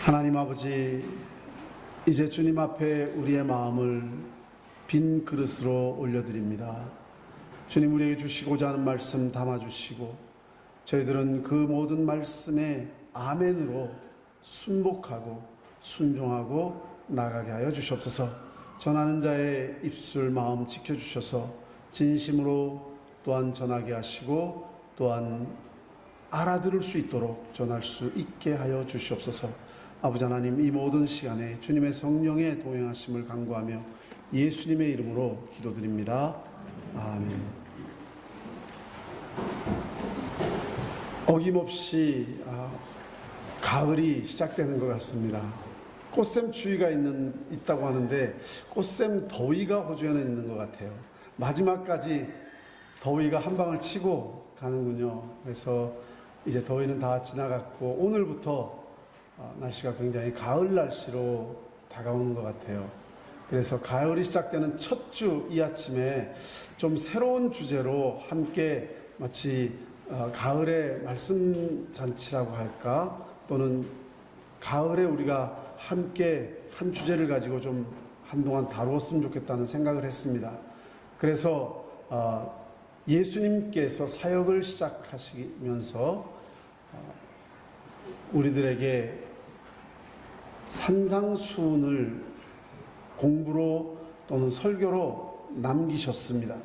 하나님 아버지, 이제 주님 앞에 우리의 마음을 빈 그릇으로 올려드립니다. 주님, 우리에게 주시고자 하는 말씀 담아주시고 저희들은 그 모든 말씀에 아멘으로 순복하고 순종하고 나가게 하여 주시옵소서. 전하는 자의 입술 마음 지켜주셔서 진심으로 또한 전하게 하시고 또한 알아들을 수 있도록 전할 수 있게 하여 주시옵소서. 아버지 하나님, 이 모든 시간에 주님의 성령의 동행하심을 간구하며 예수님의 이름으로 기도드립니다. 아멘. 어김없이 가을이 시작되는 것 같습니다. 꽃샘 추위가 있다고 하는데 꽃샘 더위가 호주에는 있는 것 같아요. 마지막까지 더위가 한 방을 치고 가는군요. 그래서 이제 더위는 다 지나갔고 오늘부터 날씨가 굉장히 가을 날씨로 다가오는 것 같아요. 그래서 가을이 시작되는 첫 주 이 아침에 좀 새로운 주제로 함께 마치 가을의 말씀 잔치라고 할까, 또는 가을에 우리가 함께 한 주제를 가지고 좀 한동안 다루었으면 좋겠다는 생각을 했습니다. 그래서 예수님께서 사역을 시작하시면서 우리들에게 산상수훈을 공부로 또는 설교로 남기셨습니다.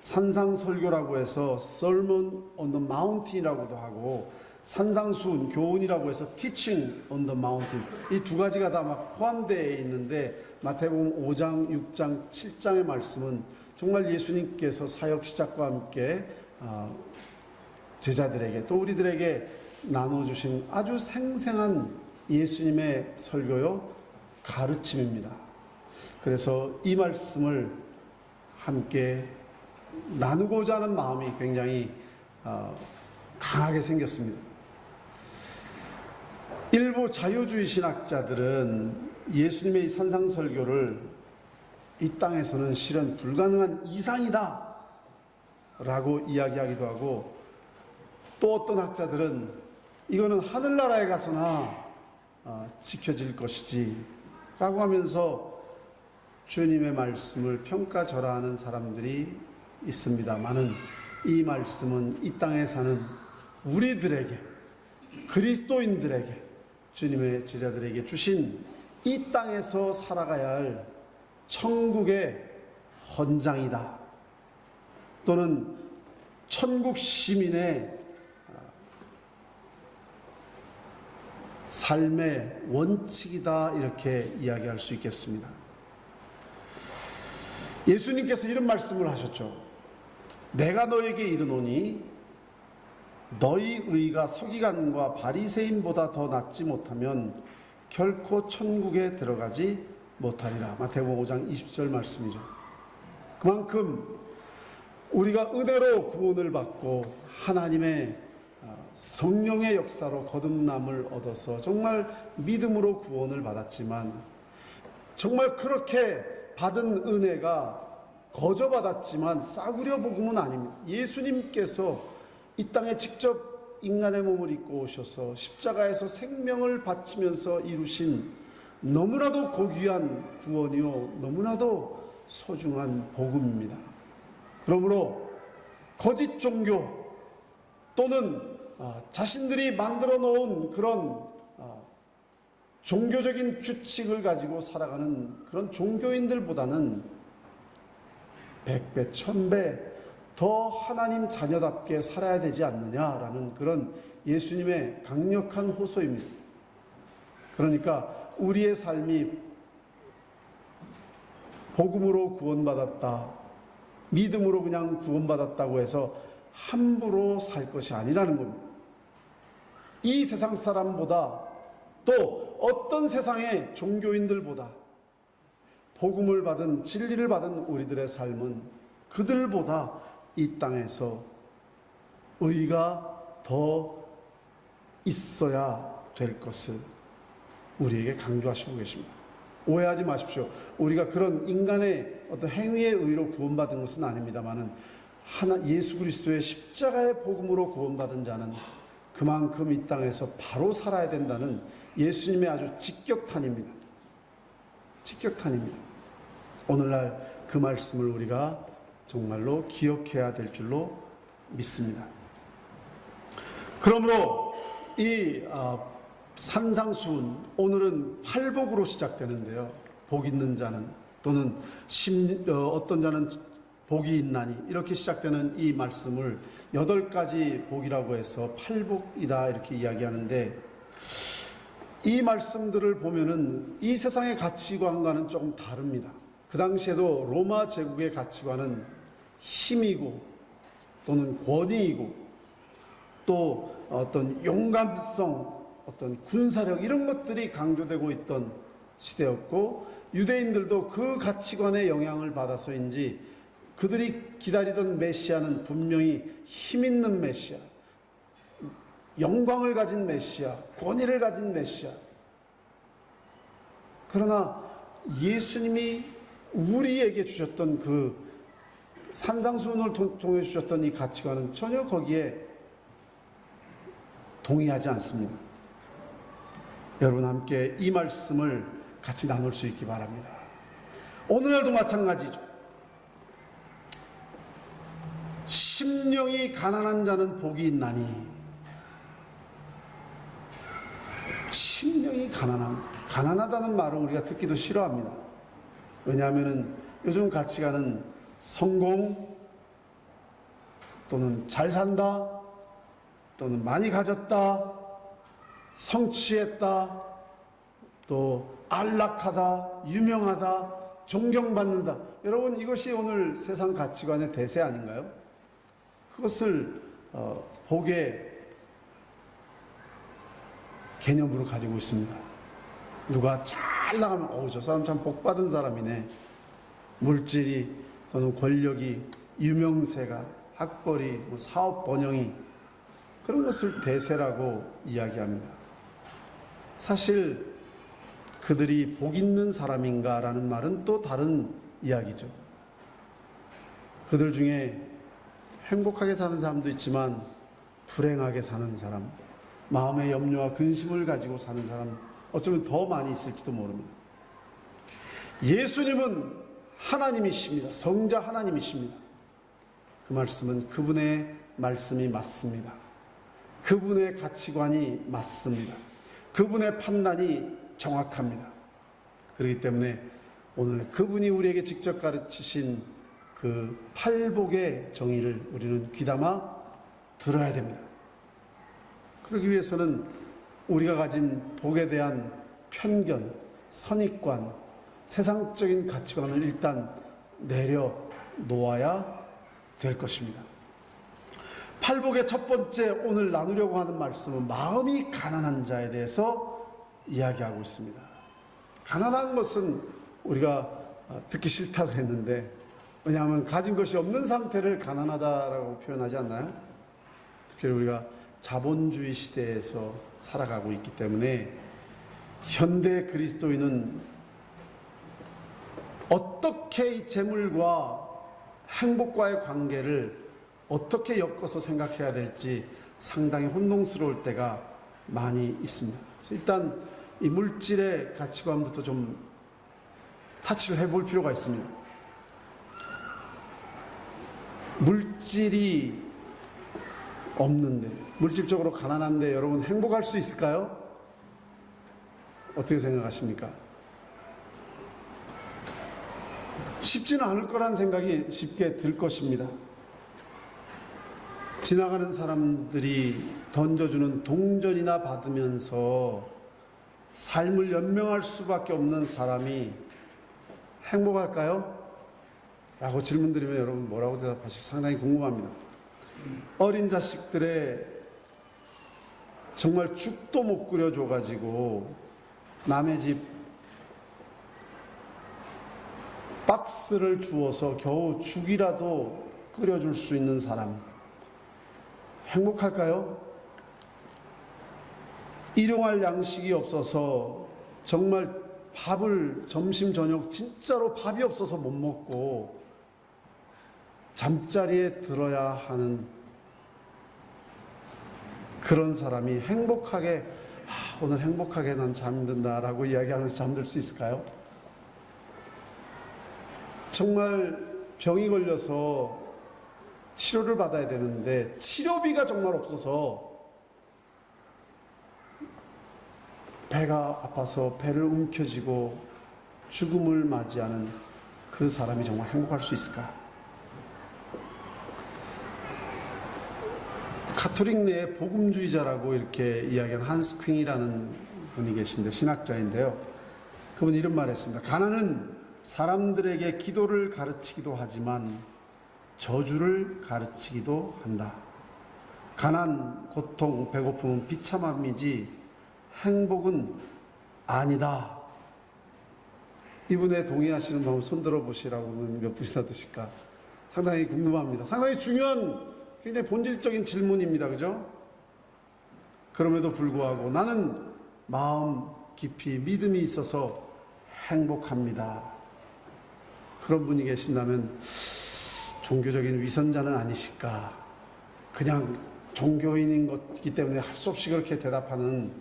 산상설교라고 해서 Sermon on the Mountain이라고도 하고, 산상수훈, 교훈이라고 해서 Teaching on the Mountain, 이 두 가지가 다 막 포함되어 있는데, 마태복음 5장, 6장, 7장의 말씀은 정말 예수님께서 사역 시작과 함께 제자들에게 또 우리들에게 나눠주신 아주 생생한 예수님의 설교요, 가르침입니다. 그래서 이 말씀을 함께 나누고자 하는 마음이 굉장히 강하게 생겼습니다. 일부 자유주의 신학자들은 예수님의 이 산상설교를 이 땅에서는 실현 불가능한 이상이다 라고 이야기하기도 하고, 또 어떤 학자들은 이거는 하늘나라에 가서나 지켜질 것이지 라고 하면서 주님의 말씀을 평가절하하는 사람들이 있습니다만은, 이 말씀은 이 땅에 사는 우리들에게, 그리스도인들에게, 주님의 제자들에게 주신 이 땅에서 살아가야 할 천국의 헌장이다, 또는 천국 시민의 삶의 원칙이다, 이렇게 이야기할 수 있겠습니다. 예수님께서 이런 말씀을 하셨죠. 내가 너에게 이르노니 너희 의가 서기관과 바리새인보다 더 낫지 못하면 결코 천국에 들어가지 못하리라. 마태복음 5장 20절 말씀이죠. 그만큼 우리가 은혜로 구원을 받고 하나님의 성령의 역사로 거듭남을 얻어서 정말 믿음으로 구원을 받았지만, 정말 그렇게 받은 은혜가 거저받았지만 싸구려 복음은 아닙니다. 예수님께서 이 땅에 직접 인간의 몸을 입고 오셔서 십자가에서 생명을 바치면서 이루신 너무나도 고귀한 구원이요, 너무나도 소중한 복음입니다. 그러므로 거짓 종교 또는 자신들이 만들어 놓은 그런 종교적인 규칙을 가지고 살아가는 그런 종교인들보다는 100배, 1000배 더 하나님 자녀답게 살아야 되지 않느냐라는 그런 예수님의 강력한 호소입니다. 그러니까 우리의 삶이 복음으로 구원받았다, 믿음으로 그냥 구원받았다고 해서 함부로 살 것이 아니라는 겁니다. 이 세상 사람보다, 또 어떤 세상의 종교인들보다 복음을 받은, 진리를 받은 우리들의 삶은 그들보다 이 땅에서 의가 더 있어야 될 것을 우리에게 강조하시고 계십니다. 오해하지 마십시오. 우리가 그런 인간의 어떤 행위의 의로 구원받은 것은 아닙니다만은 예수 그리스도의 십자가의 복음으로 구원받은 자는 그만큼 이 땅에서 바로 살아야 된다는 예수님의 아주 직격탄입니다. 직격탄입니다. 오늘날 그 말씀을 우리가 정말로 기억해야 될 줄로 믿습니다. 그러므로 이 산상수훈, 오늘은 팔복으로 시작되는데요. 복 있는 자는, 또는 어떤 자는 복이 있나니, 이렇게 시작되는 이 말씀을 8가지 복이라고 해서 팔복이다 이렇게 이야기하는데, 이 말씀들을 보면은 이 세상의 가치관과는 조금 다릅니다. 그 당시에도 로마 제국의 가치관은 힘이고 또는 권위이고 또 어떤 용감성, 어떤 군사력, 이런 것들이 강조되고 있던 시대였고, 유대인들도 그 가치관의 영향을 받아서인지 그들이 기다리던 메시아는 분명히 힘 있는 메시아, 영광을 가진 메시아, 권위를 가진 메시아. 그러나 예수님이 우리에게 주셨던 그 산상수훈을 통해 주셨던 이 가치관은 전혀 거기에 동의하지 않습니다. 여러분, 함께 이 말씀을 같이 나눌 수 있기 바랍니다. 오늘날도 마찬가지죠. 심령이 가난한 자는 복이 있나니. 심령이 가난하다는 말은 우리가 듣기도 싫어합니다. 왜냐하면 요즘 가치관은 성공, 또는 잘 산다, 또는 많이 가졌다, 성취했다, 또 안락하다, 유명하다, 존경받는다. 여러분, 이것이 오늘 세상 가치관의 대세 아닌가요? 그것을 복의 개념으로 가지고 있습니다. 누가 잘 나가면 저 사람 참 복받은 사람이네. 물질이 또는 권력이, 유명세가, 학벌이, 사업 번영이, 그런 것을 대세라고 이야기합니다. 사실 그들이 복 있는 사람인가라는 말은 또 다른 이야기죠. 그들 중에 행복하게 사는 사람도 있지만 불행하게 사는 사람, 마음의 염려와 근심을 가지고 사는 사람, 어쩌면 더 많이 있을지도 모릅니다. 예수님은 하나님이십니다. 성자 하나님이십니다. 그 말씀은 그분의 말씀이 맞습니다. 그분의 가치관이 맞습니다. 그분의 판단이 정확합니다. 그렇기 때문에 오늘 그분이 우리에게 직접 가르치신 그 팔복의 정의를 우리는 귀담아 들어야 됩니다. 그러기 위해서는 우리가 가진 복에 대한 편견, 선입관, 세상적인 가치관을 일단 내려놓아야 될 것입니다. 팔복의 첫 번째 오늘 나누려고 하는 말씀은 마음이 가난한 자에 대해서 이야기하고 있습니다. 가난한 것은 우리가 듣기 싫다고 했는데, 왜냐하면 가진 것이 없는 상태를 가난하다라고 표현하지 않나요? 특히 우리가 자본주의 시대에서 살아가고 있기 때문에 현대 그리스도인은 어떻게 이 재물과 행복과의 관계를 어떻게 엮어서 생각해야 될지 상당히 혼동스러울 때가 많이 있습니다. 그래서 일단 이 물질의 가치관부터 좀 타치를 해볼 필요가 있습니다. 물질이 없는데, 물질적으로 가난한데 여러분 행복할 수 있을까요? 어떻게 생각하십니까? 쉽지는 않을 거란 생각이 쉽게 들 것입니다. 지나가는 사람들이 던져주는 동전이나 받으면서 삶을 연명할 수밖에 없는 사람이 행복할까요? 라고 질문드리면 여러분 뭐라고 대답하실지 상당히 궁금합니다. 어린 자식들의 정말 죽도 못 끓여줘가지고 남의 집 박스를 주어서 겨우 죽이라도 끓여줄 수 있는 사람 행복할까요? 일용할 양식이 없어서 정말 밥을 점심 저녁 진짜로 밥이 없어서 못 먹고 잠자리에 들어야 하는 그런 사람이 행복하게 오늘 행복하게 난 잠든다라고 이야기하면서 잠들 수 있을까요? 정말 병이 걸려서 치료를 받아야 되는데 치료비가 정말 없어서 배가 아파서 배를 움켜쥐고 죽음을 맞이하는 그 사람이 정말 행복할 수 있을까? 가톨릭 내에 복음주의자라고 이렇게 이야기한 한스 퀸이라는 분이 계신데 신학자인데요. 그분이 이런 말을 했습니다. 가난은 사람들에게 기도를 가르치기도 하지만 저주를 가르치기도 한다. 가난, 고통, 배고픔은 비참함이지 행복은 아니다. 이분에 동의하시는 분 손 들어보시라고는 몇 분이나 드실까? 상당히 궁금합니다. 상당히 중요한 굉장히 본질적인 질문입니다. 그죠? 그럼에도 불구하고 나는 마음 깊이 믿음이 있어서 행복합니다. 그런 분이 계신다면 종교적인 위선자는 아니실까? 그냥 종교인인 것이기 때문에 할 수 없이 그렇게 대답하는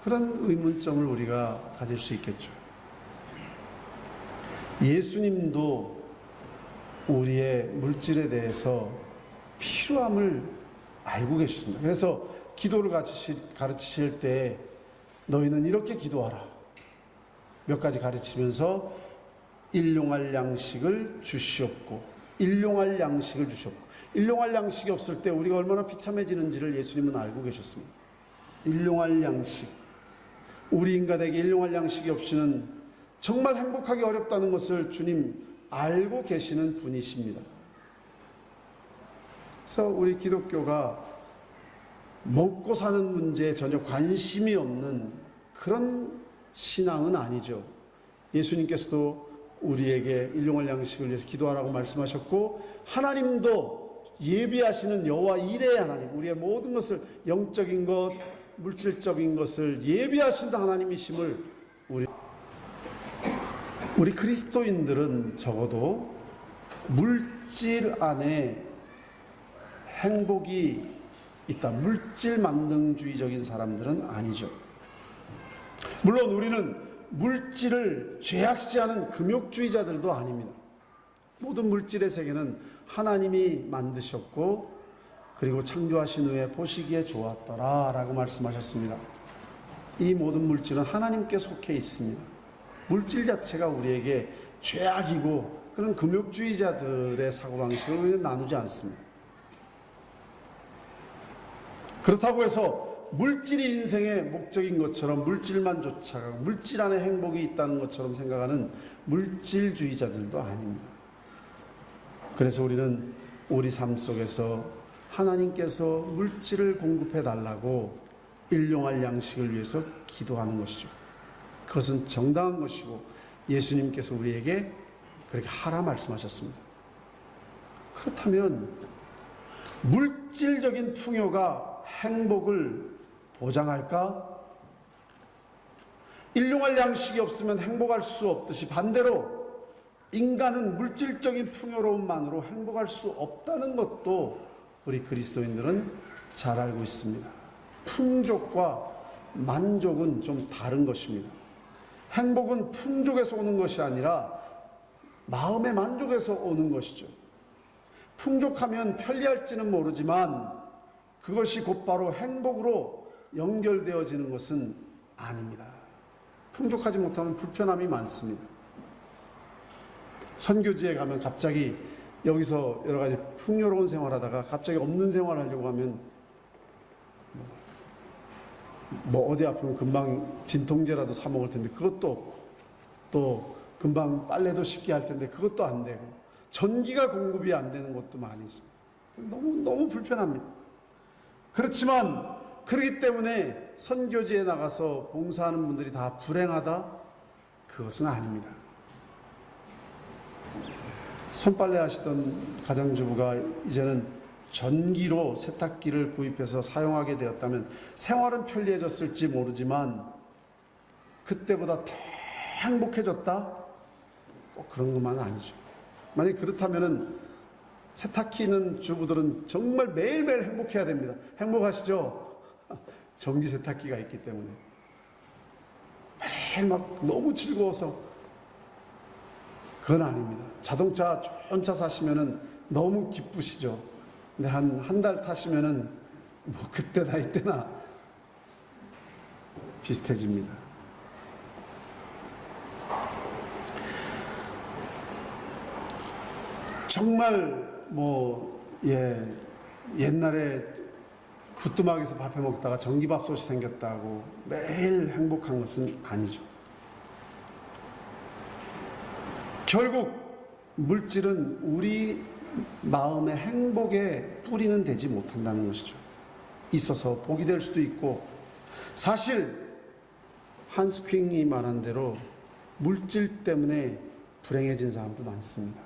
그런 의문점을 우리가 가질 수 있겠죠. 예수님도 우리의 물질에 대해서 필요함을 알고 계십니다. 그래서 기도를 가르치실 때 너희는 이렇게 기도하라. 몇 가지 가르치면서 일용할 양식을 주시옵고 일용할 양식을 주시옵고 일용할 양식이 없을 때 우리가 얼마나 비참해지는지를 예수님은 알고 계셨습니다. 일용할 양식, 우리 인간에게 일용할 양식이 없이는 정말 행복하기 어렵다는 것을 주님 알고 계시는 분이십니다. 그래서 우리 기독교가 먹고 사는 문제에 전혀 관심이 없는 그런 신앙은 아니죠. 예수님께서도 우리에게 일용할 양식을 위해서 기도하라고 말씀하셨고 하나님도 예비하시는 여호와 이레의 하나님, 우리의 모든 것을 영적인 것, 물질적인 것을 예비하신다 하나님이심을 우리 그리스도인들은 적어도 물질 안에 행복이 있다. 물질 만능주의적인 사람들은 아니죠. 물론 우리는 물질을 죄악시하는 금욕주의자들도 아닙니다. 모든 물질의 세계는 하나님이 만드셨고 그리고 창조하신 후에 보시기에 좋았더라 라고 말씀하셨습니다. 이 모든 물질은 하나님께 속해 있습니다. 물질 자체가 우리에게 죄악이고 그런 금욕주의자들의 사고방식을 우리는 나누지 않습니다. 그렇다고 해서 물질이 인생의 목적인 것처럼 물질만 쫓아가고 물질 안에 행복이 있다는 것처럼 생각하는 물질주의자들도 아닙니다. 그래서 우리는 우리 삶 속에서 하나님께서 물질을 공급해 달라고 일용할 양식을 위해서 기도하는 것이죠. 그것은 정당한 것이고 예수님께서 우리에게 그렇게 하라 말씀하셨습니다. 그렇다면 물질적인 풍요가 행복을 보장할까? 일용할 양식이 없으면 행복할 수 없듯이 반대로 인간은 물질적인 풍요로움만으로 행복할 수 없다는 것도 우리 그리스도인들은 잘 알고 있습니다. 풍족과 만족은 좀 다른 것입니다. 행복은 풍족에서 오는 것이 아니라 마음의 만족에서 오는 것이죠. 풍족하면 편리할지는 모르지만 그것이 곧바로 행복으로 연결되어지는 것은 아닙니다. 풍족하지 못하면 불편함이 많습니다. 선교지에 가면 갑자기 여기서 여러 가지 풍요로운 생활하다가 갑자기 없는 생활하려고 하면 뭐 어디 아프면 금방 진통제라도 사 먹을 텐데 그것도 없고 또 금방 빨래도 쉽게 할 텐데 그것도 안 되고 전기가 공급이 안 되는 곳도 많이 있습니다. 너무 불편합니다. 그렇지만 그렇기 때문에 선교지에 나가서 봉사하는 분들이 다 불행하다? 그것은 아닙니다. 손빨래 하시던 가정주부가 이제는 전기로 세탁기를 구입해서 사용하게 되었다면 생활은 편리해졌을지 모르지만 그때보다 더 행복해졌다? 꼭 그런 것만은 아니죠. 만약 그렇다면 세탁기는 주부들은 정말 매일매일 행복해야 됩니다. 행복하시죠? 전기 세탁기가 있기 때문에 매일 막 너무 즐거워서. 그건 아닙니다. 자동차 좋은 차 사시면은 너무 기쁘시죠. 근데 한 달 타시면은 뭐 그때나 이때나 비슷해집니다. 정말 옛날에 부뚜막에서 밥해 먹다가 전기밥솥이 생겼다고 매일 행복한 것은 아니죠. 결국 물질은 우리 마음의 행복의 뿌리는 되지 못한다는 것이죠. 있어서 복이 될 수도 있고, 사실 한스 퀵이 말한 대로 물질 때문에 불행해진 사람도 많습니다.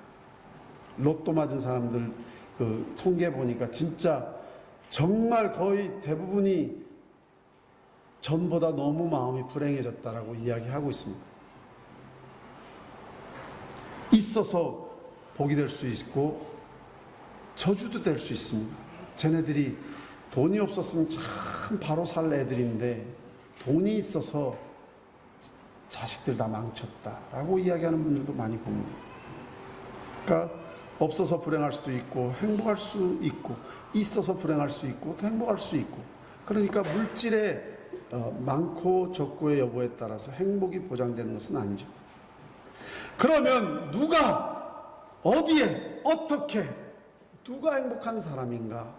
로또 맞은 사람들 그 통계 보니까 진짜 정말 거의 대부분이 전보다 너무 마음이 불행해졌다라고 이야기하고 있습니다. 있어서 복이 될 수 있고 저주도 될 수 있습니다. 쟤네들이 돈이 없었으면 참 바로 살 애들인데 돈이 있어서 자식들 다 망쳤다라고 이야기하는 분들도 많이 봅니다. 그러니까 없어서 불행할 수도 있고 행복할 수 있고, 있어서 불행할 수 있고 또 행복할 수 있고, 그러니까 물질의 많고 적고의 여부에 따라서 행복이 보장되는 것은 아니죠. 그러면 누가 어디에 어떻게 누가 행복한 사람인가,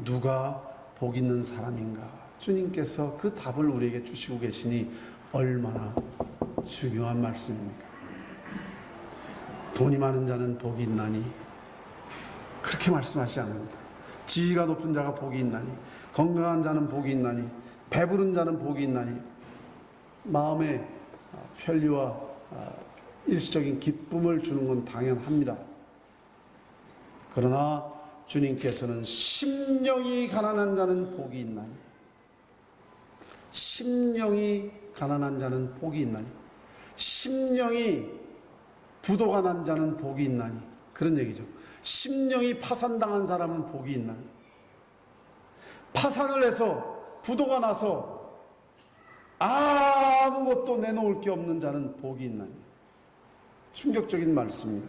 누가 복 있는 사람인가, 주님께서 그 답을 우리에게 주시고 계시니 얼마나 중요한 말씀입니까? 돈이 많은 자는 복이 있나니, 그렇게 말씀하시지 않습니다. 지위가 높은 자가 복이 있나니, 건강한 자는 복이 있나니, 배부른 자는 복이 있나니, 마음의 편리와 일시적인 기쁨을 주는 건 당연합니다. 그러나 주님께서는 심령이 가난한 자는 복이 있나니, 심령이 가난한 자는 복이 있나니, 심령이 부도가 난 자는 복이 있나니, 그런 얘기죠. 심령이 파산당한 사람은 복이 있나니, 파산을 해서 부도가 나서 아무것도 내놓을 게 없는 자는 복이 있나니. 충격적인 말씀입니다.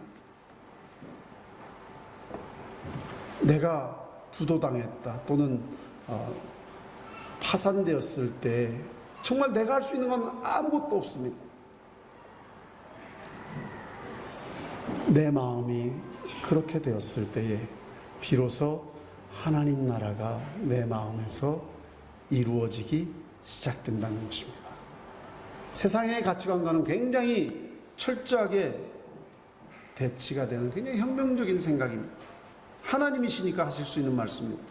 내가 부도당했다 또는 파산되었을 때 정말 내가 할 수 있는 건 아무것도 없습니다. 내 마음이 그렇게 되었을 때에 비로소 하나님 나라가 내 마음에서 이루어지기 시작된다는 것입니다. 세상의 가치관과는 굉장히 철저하게 대치가 되는 굉장히 혁명적인 생각입니다. 하나님이시니까 하실 수 있는 말씀입니다.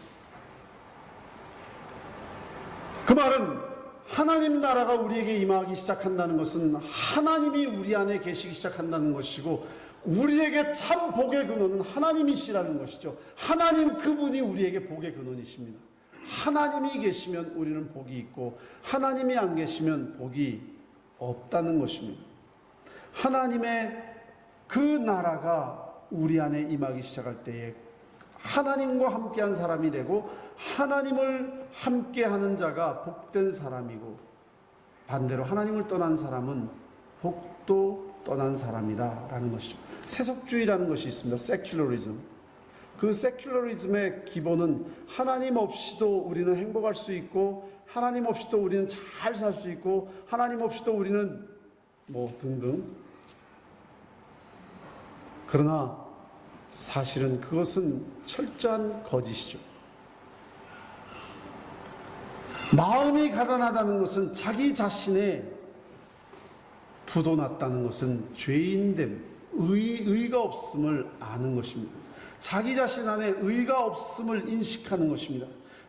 그 말은 하나님 나라가 우리에게 임하기 시작한다는 것은 하나님이 우리 안에 계시기 시작한다는 것이고, 우리에게 참 복의 근원은 하나님이시라는 것이죠. 하나님 그분이 우리에게 복의 근원이십니다. 하나님이 계시면 우리는 복이 있고, 하나님이 안 계시면 복이 없다는 것입니다. 하나님의 그 나라가 우리 안에 임하기 시작할 때에 하나님과 함께한 사람이 되고, 하나님을 함께하는 자가 복된 사람이고, 반대로 하나님을 떠난 사람은 복도 떠난 사람이다 라는 것이죠. 세속주의라는 것이 있습니다. 세큘러리즘. 그 세큘러리즘의 기본은 하나님 없이도 우리는 행복할 수 있고, 하나님 없이도 우리는 잘 살 수 있고, 하나님 없이도 우리는 등등. 그러나 사실은 그것은 철저한 거짓이죠. 마음이 가난하다는 것은 자기 자신의 부도났다는 것은 죄인됨, 의가 없음을 아는 것입니다. 자기 자신 안에 의가 없음을 인식하는 것입니다.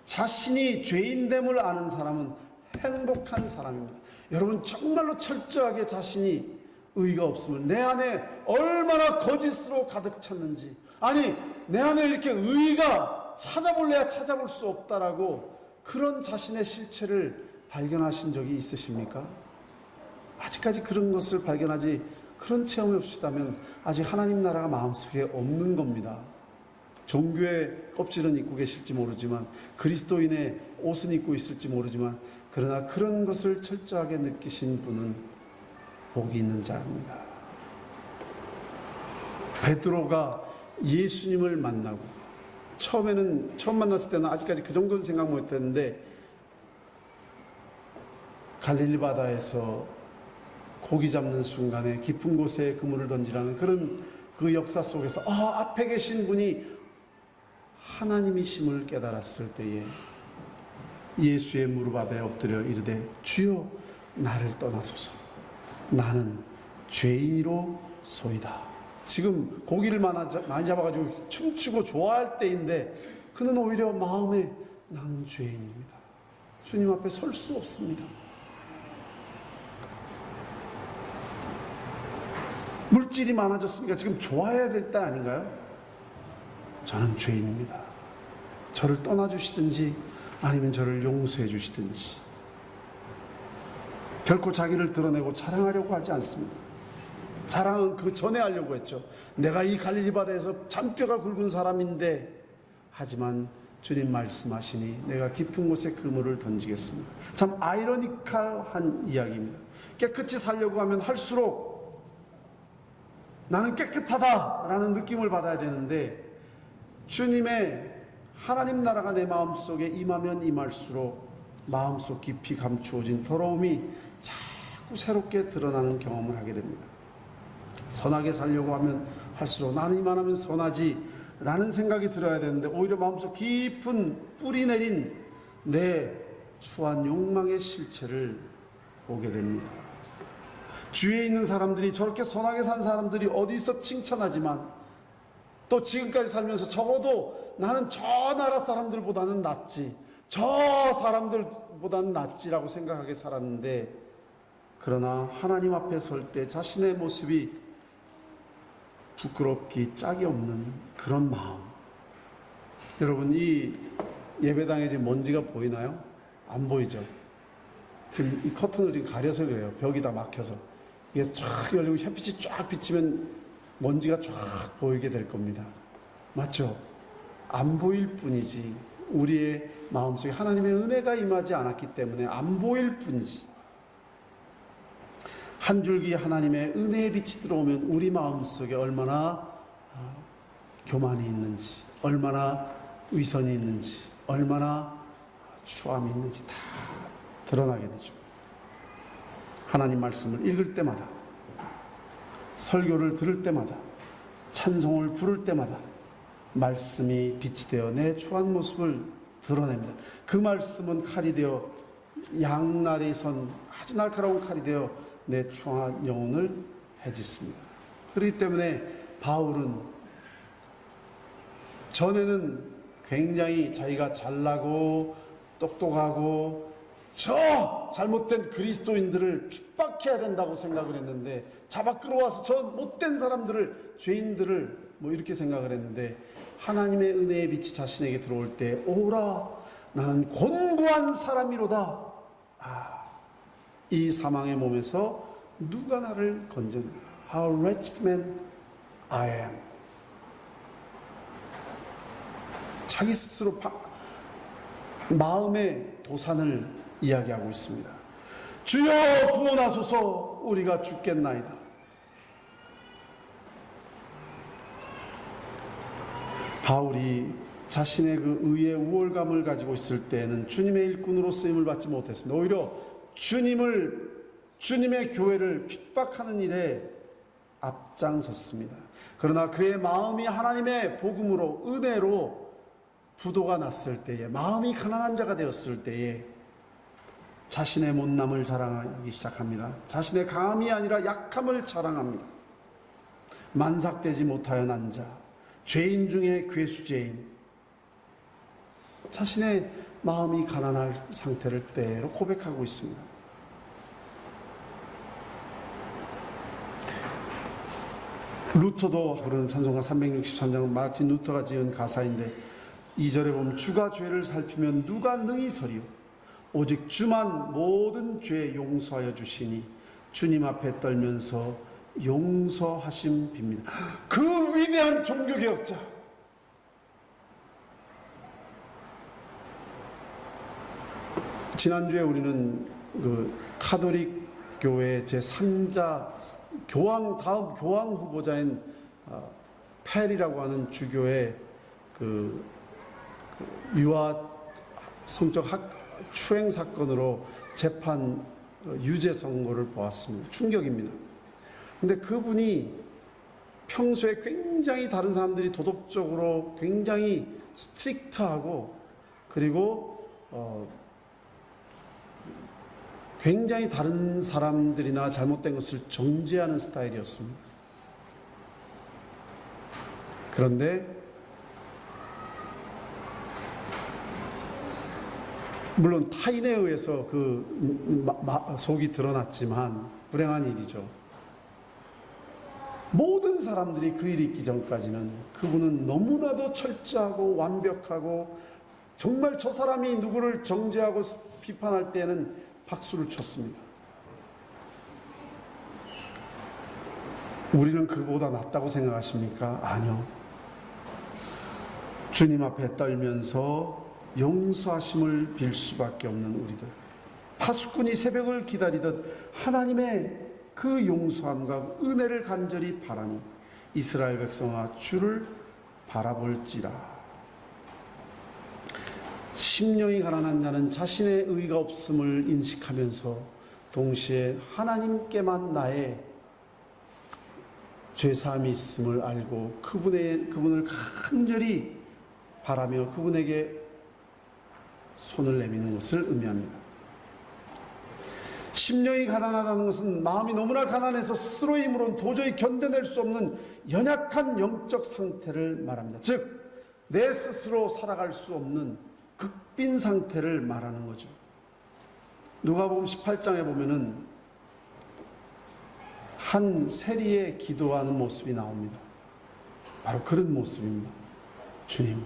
자신이 죄인됨을 아는 사람은 행복한 사람입니다. 여러분, 정말로 철저하게 자신이 의가 없음을, 내 안에 얼마나 거짓으로 가득 찼는지, 아니 내 안에 이렇게 의가 찾아볼래야 찾아볼 수 없다라고 그런 자신의 실체를 발견하신 적이 있으십니까? 아직까지 그런 것을 발견하지, 그런 체험이 없으시다면 아직 하나님 나라가 마음속에 없는 겁니다. 종교의 껍질은 입고 계실지 모르지만, 그리스도인의 옷은 입고 있을지 모르지만, 그러나 그런 것을 철저하게 느끼신 분은 복이 있는 자입니다. 베드로가 예수님을 만나고, 처음 만났을 때는 아직까지 그 정도는 생각 못 했는데, 갈릴리 바다에서 고기 잡는 순간에 깊은 곳에 그물을 던지라는 그런 그 역사 속에서 앞에 계신 분이 하나님이심을 깨달았을 때에 예수의 무릎 앞에 엎드려 이르되 주여 나를 떠나소서 나는 죄인이로 소이다. 지금 고기를 많이 잡아가지고 춤추고 좋아할 때인데 그는 오히려 마음에 나는 죄인입니다. 주님 앞에 설 수 없습니다. 물질이 많아졌으니까 지금 좋아해야 될 때 아닌가요? 저는 죄인입니다. 저를 떠나주시든지 아니면 저를 용서해 주시든지. 결코 자기를 드러내고 자랑하려고 하지 않습니다. 자랑은 그 전에 하려고 했죠. 내가 이 갈릴리 바다에서 잔뼈가 굵은 사람인데, 하지만 주님 말씀하시니 내가 깊은 곳에 그물을 던지겠습니다. 참 아이러니컬한 이야기입니다. 깨끗이 살려고 하면 할수록 나는 깨끗하다라는 느낌을 받아야 되는데, 주님의 하나님 나라가 내 마음속에 임하면 임할수록 마음속 깊이 감추어진 더러움이 자꾸 새롭게 드러나는 경험을 하게 됩니다. 선하게 살려고 하면 할수록 나는 이만하면 선하지 라는 생각이 들어야 되는데, 오히려 마음속 깊은 뿌리 내린 내 추한 욕망의 실체를 보게 됩니다. 주위에 있는 사람들이, 저렇게 선하게 산 사람들이 어디서 칭찬하지만, 또 지금까지 살면서 적어도 나는 저 나라 사람들보다는 낫지, 저 사람들보다는 낫지라고 생각하게 살았는데, 그러나 하나님 앞에 설 때 자신의 모습이 부끄럽기 짝이 없는 그런 마음. 여러분, 이 예배당에 지금 먼지가 보이나요? 안 보이죠? 지금 이 커튼을 지금 가려서 그래요. 벽이 다 막혀서. 이게 쫙 열리고 햇빛이 쫙 비치면 먼지가 쫙 보이게 될 겁니다. 맞죠? 안 보일 뿐이지, 우리의 마음속에 하나님의 은혜가 임하지 않았기 때문에 안 보일 뿐이지. 한 줄기 하나님의 은혜의 빛이 들어오면 우리 마음속에 얼마나 교만이 있는지, 얼마나 위선이 있는지, 얼마나 추함이 있는지 다 드러나게 되죠. 하나님 말씀을 읽을 때마다, 설교를 들을 때마다, 찬송을 부를 때마다 말씀이 빛이 되어 내 추한 모습을 드러냅니다. 그 말씀은 칼이 되어, 양날이 선 아주 날카로운 칼이 되어 내 추한 영혼을 해짓습니다. 그렇기 때문에 바울은 전에는 굉장히 자기가 잘나고 똑똑하고 저 잘못된 그리스도인들을 핍박해야 된다고 생각을 했는데, 잡아 끌어와서 저 못된 사람들을, 죄인들을 이렇게 생각을 했는데, 하나님의 은혜의 빛이 자신에게 들어올 때 오라 나는 곤고한 사람이로다. 이 사망의 몸에서 누가 나를 건져내나. How wretched man I am. 자기 스스로 마음의 도산을 이야기하고 있습니다. 주여 구원하소서, 우리가 죽겠나이다. 바울이 자신의 그 의의 우월감을 가지고 있을 때에는 주님의 일꾼으로 쓰임을 받지 못했습니다. 오히려 주님의 교회를 핍박하는 일에 앞장섰습니다. 그러나 그의 마음이 하나님의 복음으로, 은혜로 부도가 났을 때에, 마음이 가난한 자가 되었을 때에 자신의 못남을 자랑하기 시작합니다. 자신의 강함이 아니라 약함을 자랑합니다. 만삭되지 못하여 난 자, 죄인 중에 괴수죄인, 자신의 마음이 가난할 상태를 그대로 고백하고 있습니다. 루터도 부르는 찬송가 363장, 마틴 루터가 지은 가사인데 2절에 보면 주가 죄를 살피면 누가 능히 서리요, 오직 주만 모든 죄 용서하여 주시니 주님 앞에 떨면서 용서하심 빕니다. 그 위대한 종교개혁자, 지난주에 우리는 그 카톨릭 교회 제3자 다음 교황 후보자인 펠이라고 하는 주교의 그 유아 성적 추행 사건으로 재판 유죄 선고를 보았습니다. 충격입니다. 근데 그분이 평소에 굉장히 다른 사람들이 도덕적으로 굉장히 스트릭트하고 그리고 굉장히 다른 사람들이나 잘못된 것을 정죄하는 스타일이었습니다. 그런데 물론 타인에 의해서 속이 드러났지만 불행한 일이죠. 모든 사람들이 그 일이 있기 전까지는 그분은 너무나도 철저하고 완벽하고 정말 저 사람이 누구를 정죄하고 비판할 때는 박수를 쳤습니다. 우리는 그보다 낫다고 생각하십니까? 아니요. 주님 앞에 떨면서 용서하심을 빌 수밖에 없는 우리들. 파수꾼이 새벽을 기다리듯 하나님의 그 용서함과 은혜를 간절히 바라니 이스라엘 백성아 주를 바라볼지라. 심령이 가난한 자는 자신의 의가 없음을 인식하면서 동시에 하나님께만 나의 죄사함이 있음을 알고 그분을 간절히 바라며 그분에게 손을 내미는 것을 의미합니다. 심령이 가난하다는 것은 마음이 너무나 가난해서 스스로의 힘으로는 도저히 견뎌낼 수 없는 연약한 영적 상태를 말합니다. 즉 내 스스로 살아갈 수 없는 극빈 상태를 말하는 거죠. 누가복음 18장에 보면은 한 세리의 기도하는 모습이 나옵니다. 바로 그런 모습입니다. 주님,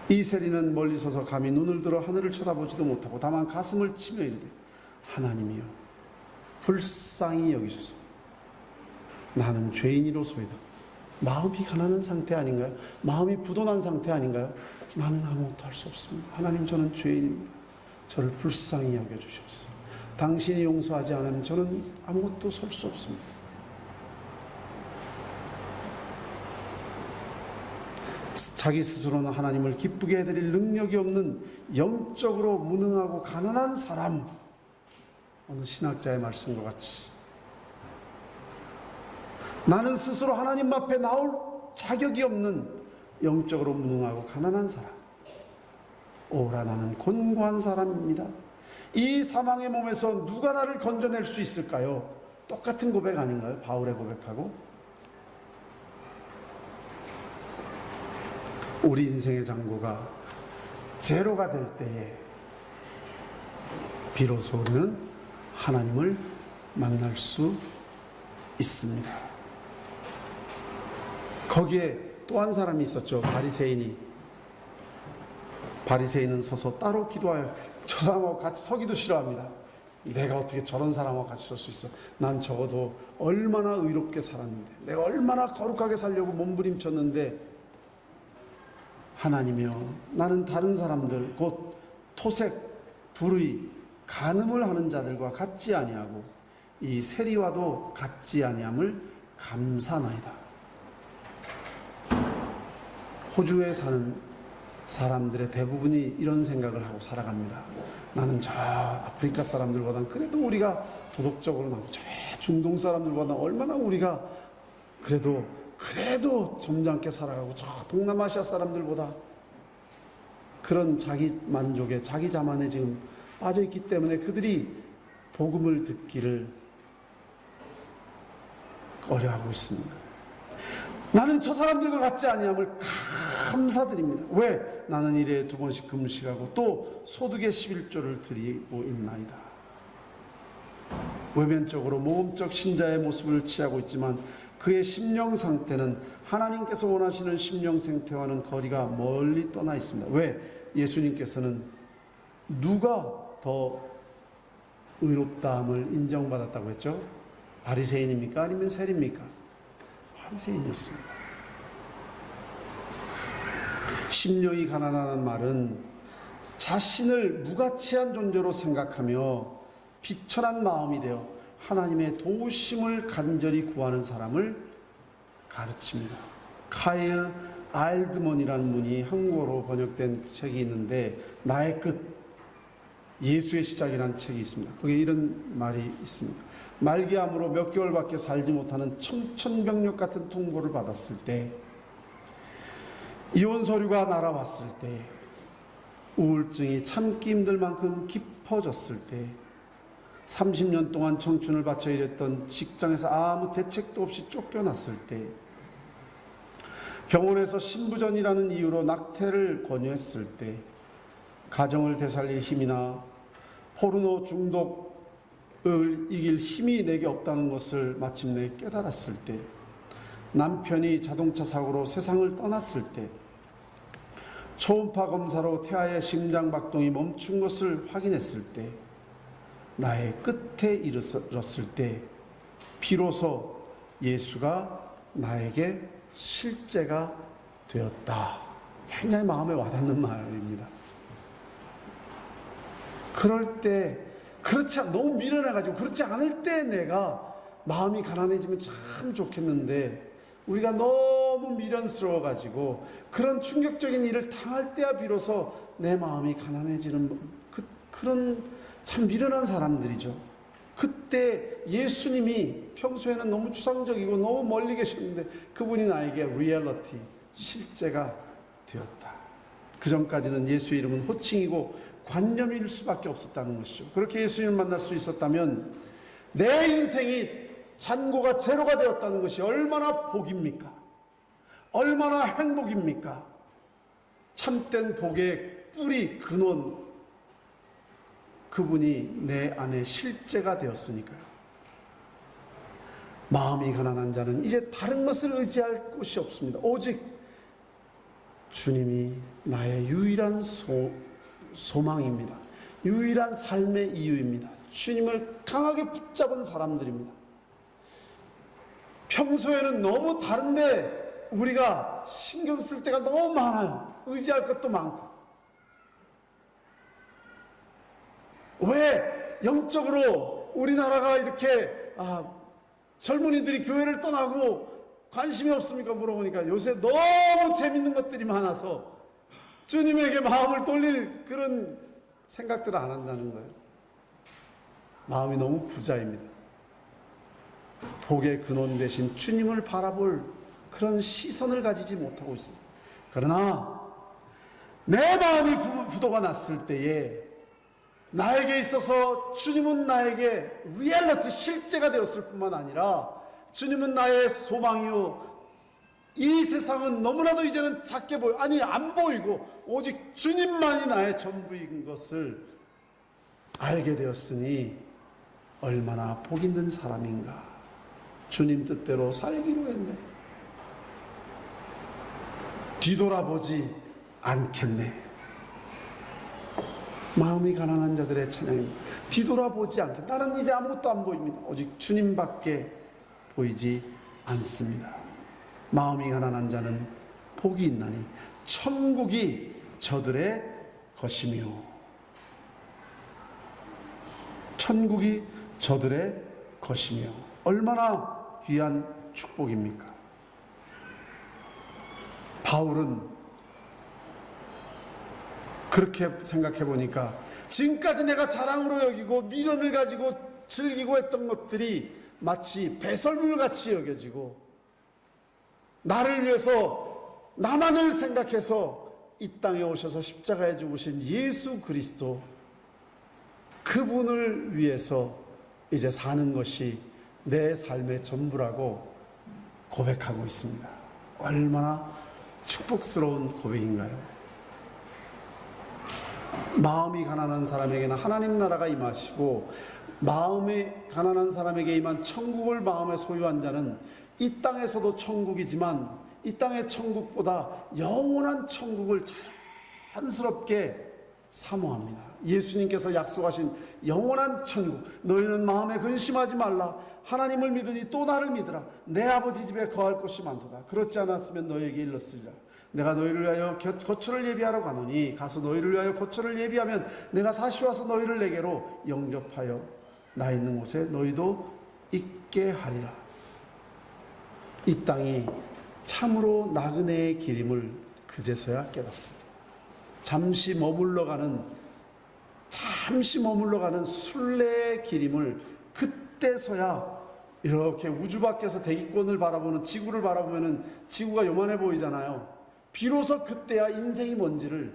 이 세리는 멀리 서서 감히 눈을 들어 하늘을 쳐다보지도 못하고 다만 가슴을 치며 이르되 하나님이여 불쌍히 여기소서. 나는 죄인이로소이다. 마음이 가난한 상태 아닌가요? 마음이 부도난 상태 아닌가요? 나는 아무것도 할 수 없습니다. 하나님, 저는 죄인입니다. 저를 불쌍히 여겨주시옵소서. 당신이 용서하지 않으면 저는 아무것도 설 수 없습니다. 자기 스스로는 하나님을 기쁘게 해드릴 능력이 없는 영적으로 무능하고 가난한 사람, 어느 신학자의 말씀과 같이 나는 스스로 하나님 앞에 나올 자격이 없는 영적으로 무능하고 가난한 사람. 오라, 나는 곤고한 사람입니다. 이 사망의 몸에서 누가 나를 건져낼 수 있을까요? 똑같은 고백 아닌가요? 바울의 고백하고. 우리 인생의 장고가 제로가 될 때에 비로소 우리는 하나님을 만날 수 있습니다. 거기에 또 한 사람이 있었죠. 바리새인이. 바리새인은 서서 따로 기도하여 저 사람하고 같이 서기도 싫어합니다. 내가 어떻게 저런 사람하고 같이 설 수 있어? 난 적어도 얼마나 의롭게 살았는데, 내가 얼마나 거룩하게 살려고 몸부림쳤는데, 하나님이여, 나는 다른 사람들 곧 토색, 불의, 간음을 하는 자들과 같지 아니하고 이 세리와도 같지 아니함을 감사나이다. 호주에 사는 사람들의 대부분이 이런 생각을 하고 살아갑니다. 나는 저 아프리카 사람들보다는 그래도 우리가 도덕적으로 나고 저 중동 사람들보다 얼마나 우리가 그래도 점잖게 살아가고 저 동남아시아 사람들보다, 그런 자기 만족에 자기 자만에 지금 빠져있기 때문에 그들이 복음을 듣기를 어려워하고 있습니다. 나는 저 사람들과 같지 아니함을 감사드립니다. 왜? 나는 일에 2번씩 금식하고 또 소득의 11조를 드리고 있나이다. 외면적으로 모험적 신자의 모습을 취하고 있지만 그의 심령 상태는 하나님께서 원하시는 심령 상태와는 거리가 멀리 떠나 있습니다. 왜? 예수님께서는 누가 더 의롭다함을 인정받았다고 했죠? 바리새인입니까? 아니면 세리입니까? 바리새인이었습니다. 심령이 가난하다는 말은 자신을 무가치한 존재로 생각하며 비천한 마음이 되어 하나님의 도우심을 간절히 구하는 사람을 가르칩니다. 카일 알드먼이라는 분이 한국어로 번역된 책이 있는데 나의 끝, 예수의 시작이라는 책이 있습니다. 거기에 이런 말이 있습니다. 말기암으로 몇 개월밖에 살지 못하는 청천벽력 같은 통보를 받았을 때, 이혼 서류가 날아왔을 때, 우울증이 참기 힘들 만큼 깊어졌을 때, 30년 동안 청춘을 바쳐 일했던 직장에서 아무 대책도 없이 쫓겨났을 때, 병원에서 신부전이라는 이유로 낙태를 권유했을 때, 가정을 되살릴 힘이나 포르노 중독을 이길 힘이 내게 없다는 것을 마침내 깨달았을 때, 남편이 자동차 사고로 세상을 떠났을 때, 초음파 검사로 태아의 심장 박동이 멈춘 것을 확인했을 때, 나의 끝에 이르렀을 때 비로소 예수가 나에게 실제가 되었다. 굉장히 마음에 와닿는 말입니다. 그럴 때, 너무 미련해가지고 그렇지 않을 때 내가 마음이 가난해지면 참 좋겠는데, 우리가 너무 미련스러워가지고 그런 충격적인 일을 당할 때야 비로소 내 마음이 가난해지는 그런 참 미련한 사람들이죠. 그때 예수님이 평소에는 너무 추상적이고 너무 멀리 계셨는데 그분이 나에게 리얼리티, 실제가 되었다. 그 전까지는 예수의 이름은 호칭이고 관념일 수밖에 없었다는 것이죠. 그렇게 예수님을 만날 수 있었다면 내 인생이 잔고가 제로가 되었다는 것이 얼마나 복입니까? 얼마나 행복입니까? 참된 복의 뿌리, 근원, 그분이 내 안에 실제가 되었으니까요. 마음이 가난한 자는 이제 다른 것을 의지할 곳이 없습니다. 오직 주님이 나의 유일한 소망입니다. 유일한 삶의 이유입니다. 주님을 강하게 붙잡은 사람들입니다. 평소에는 너무 다른데 우리가 신경 쓸 때가 너무 많아요. 의지할 것도 많고. 왜 영적으로 우리나라가 이렇게 젊은이들이 교회를 떠나고 관심이 없습니까? 물어보니까 요새 너무 재밌는 것들이 많아서 주님에게 마음을 돌릴 그런 생각들을 안 한다는 거예요. 마음이 너무 부자입니다. 복의 근원 대신 주님을 바라볼 그런 시선을 가지지 못하고 있습니다. 그러나 내 마음이 부도가 났을 때에 나에게 있어서 주님은 나에게 리얼리티, 실제가 되었을 뿐만 아니라 주님은 나의 소망이요, 이 세상은 너무나도 이제는 작게 안 보이고 오직 주님만이 나의 전부인 것을 알게 되었으니 얼마나 복 있는 사람인가. 주님 뜻대로 살기로 했네. 뒤돌아보지 않겠네. 마음이 가난한 자들의 찬양입니다. 뒤돌아보지 않게. 나는 이제 아무것도 안 보입니다. 오직 주님밖에 보이지 않습니다. 마음이 가난한 자는 복이 있나니 천국이 저들의 것이며, 천국이 저들의 것이며. 얼마나 귀한 축복입니까? 바울은 그렇게 생각해 보니까 지금까지 내가 자랑으로 여기고 미련을 가지고 즐기고 했던 것들이 마치 배설물같이 여겨지고, 나를 위해서 나만을 생각해서 이 땅에 오셔서 십자가에 죽으신 예수 그리스도, 그분을 위해서 이제 사는 것이 내 삶의 전부라고 고백하고 있습니다. 얼마나 축복스러운 고백인가요? 마음이 가난한 사람에게는 하나님 나라가 임하시고, 마음이 가난한 사람에게 임한 천국을 마음에 소유한 자는 이 땅에서도 천국이지만 이 땅의 천국보다 영원한 천국을 자연스럽게 사모합니다. 예수님께서 약속하신 영원한 천국, 너희는 마음에 근심하지 말라. 하나님을 믿으니 또 나를 믿으라. 내 아버지 집에 거할 곳이 많도다. 그렇지 않았으면 너희에게 일렀으리라. 내가 너희를 위하여 거처를 예비하러 가노니 가서 너희를 위하여 거처를 예비하면 내가 다시 와서 너희를 내게로 영접하여 나 있는 곳에 너희도 있게 하리라. 이 땅이 참으로 나그네의 길임을 그제서야 깨닫습니다. 잠시 머물러 가는 순례의 길임을 그때서야, 이렇게 우주 밖에서 대기권을 바라보는 지구를 바라보면 지구가 요만해 보이잖아요. 비로소 그때야 인생이 뭔지를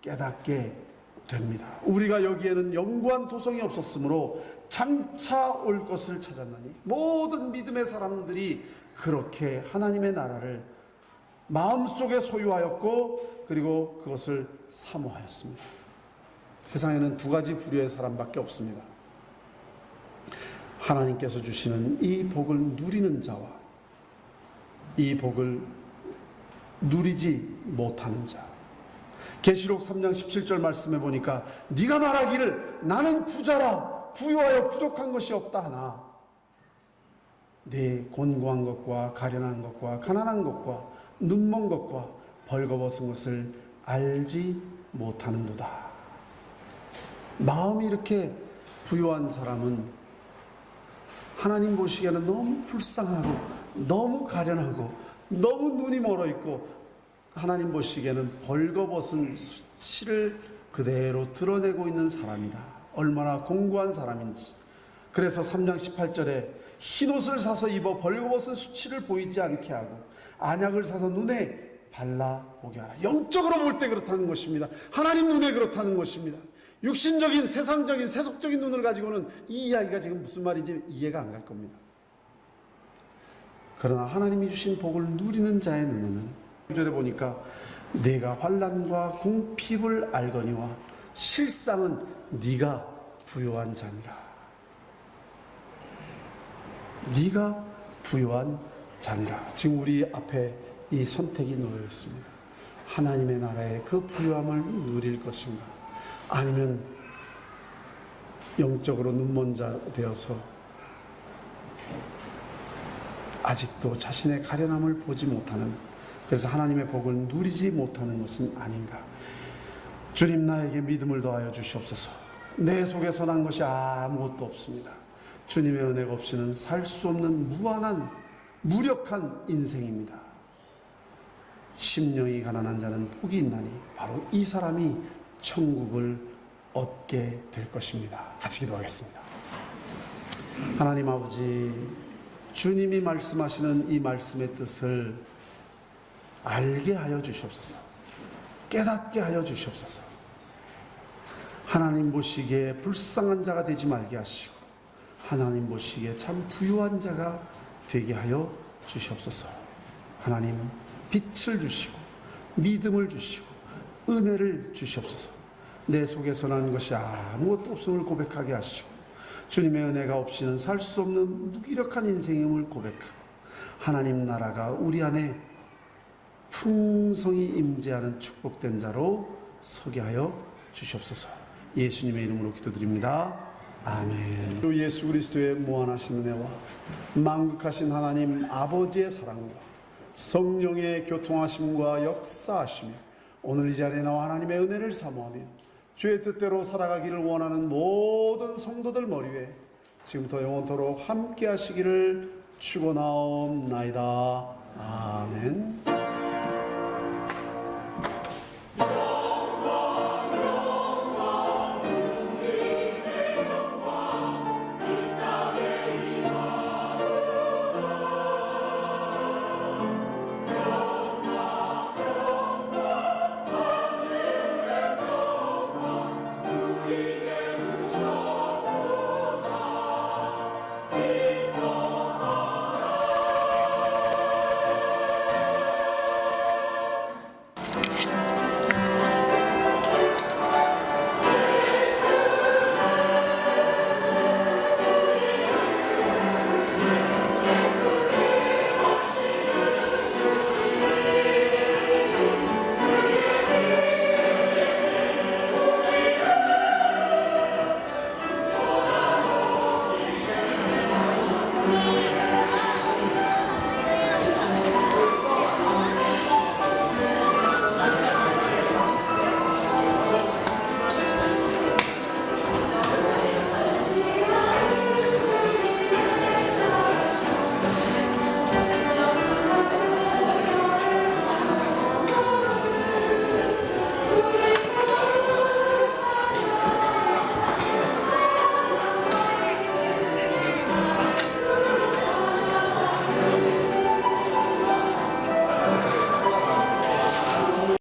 깨닫게 됩니다. 우리가 여기에는 영구한 도성이 없었으므로 장차 올 것을 찾았나니, 모든 믿음의 사람들이 그렇게 하나님의 나라를 마음속에 소유하였고 그리고 그것을 사모하였습니다. 세상에는 두 가지 부류의 사람밖에 없습니다. 하나님께서 주시는 이 복을 누리는 자와 이 복을 누리지 못하는 자. 계시록 3장 17절 말씀해 보니까 네가 말하기를 나는 부자라 부유하여 부족한 것이 없다 하나 네 곤고한 것과 가련한 것과 가난한 것과 눈먼 것과 벌거벗은 것을 알지 못하는도다. 마음이 이렇게 부유한 사람은 하나님 보시기에는 너무 불쌍하고 너무 가련하고 너무 눈이 멀어 있고 하나님 보시기에는 벌거벗은 수치를 그대로 드러내고 있는 사람이다. 얼마나 공고한 사람인지. 그래서 3장 18절에 흰옷을 사서 입어 벌거벗은 수치를 보이지 않게 하고 안약을 사서 눈에 발라보게 하라. 영적으로 볼 때 그렇다는 것입니다. 하나님 눈에 그렇다는 것입니다. 육신적인 세상적인 세속적인 눈을 가지고는 이 이야기가 지금 무슨 말인지 이해가 안 갈 겁니다. 그러나 하나님이 주신 복을 누리는 자의 눈에는 9절에 보니까 내가 환난과 궁핍을 알거니와 실상은 네가 부요한 자니라. 네가 부요한 자니라. 지금 우리 앞에 이 선택이 놓여 있습니다. 하나님의 나라의 그 부요함을 누릴 것인가, 아니면 영적으로 눈먼 자 되어서 아직도 자신의 가련함을 보지 못하는, 그래서 하나님의 복을 누리지 못하는 것은 아닌가. 주님, 나에게 믿음을 더하여 주시옵소서. 내 속에서 난 것이 아무것도 없습니다. 주님의 은혜가 없이는 살 수 없는 무한한 무력한 인생입니다. 심령이 가난한 자는 복이 있나니 바로 이 사람이 천국을 얻게 될 것입니다. 같이 기도하겠습니다. 하나님 아버지, 주님이 말씀하시는 이 말씀의 뜻을 알게 하여 주시옵소서. 깨닫게 하여 주시옵소서. 하나님 보시기에 불쌍한 자가 되지 말게 하시고 하나님 보시기에 참 부유한 자가 되게 하여 주시옵소서. 하나님, 빛을 주시고 믿음을 주시고 은혜를 주시옵소서. 내 속에서 난 것이 아무것도 없음을 고백하게 하시고 주님의 은혜가 없이는 살 수 없는 무기력한 인생임을 고백하고 하나님 나라가 우리 안에 풍성히 임재하는 축복된 자로 서게 하여 주시옵소서. 예수님의 이름으로 기도드립니다. 아멘. 주 예수 그리스도의 무한하신 은혜와 만극하신 하나님 아버지의 사랑과 성령의 교통하심과 역사하심이 오늘 이 자리에 나와 하나님의 은혜를 사모하며 주의 뜻대로 살아가기를 원하는 모든 성도들 머리 위에 지금부터 영원토록 함께 하시기를 축원하옵나이다. 아멘.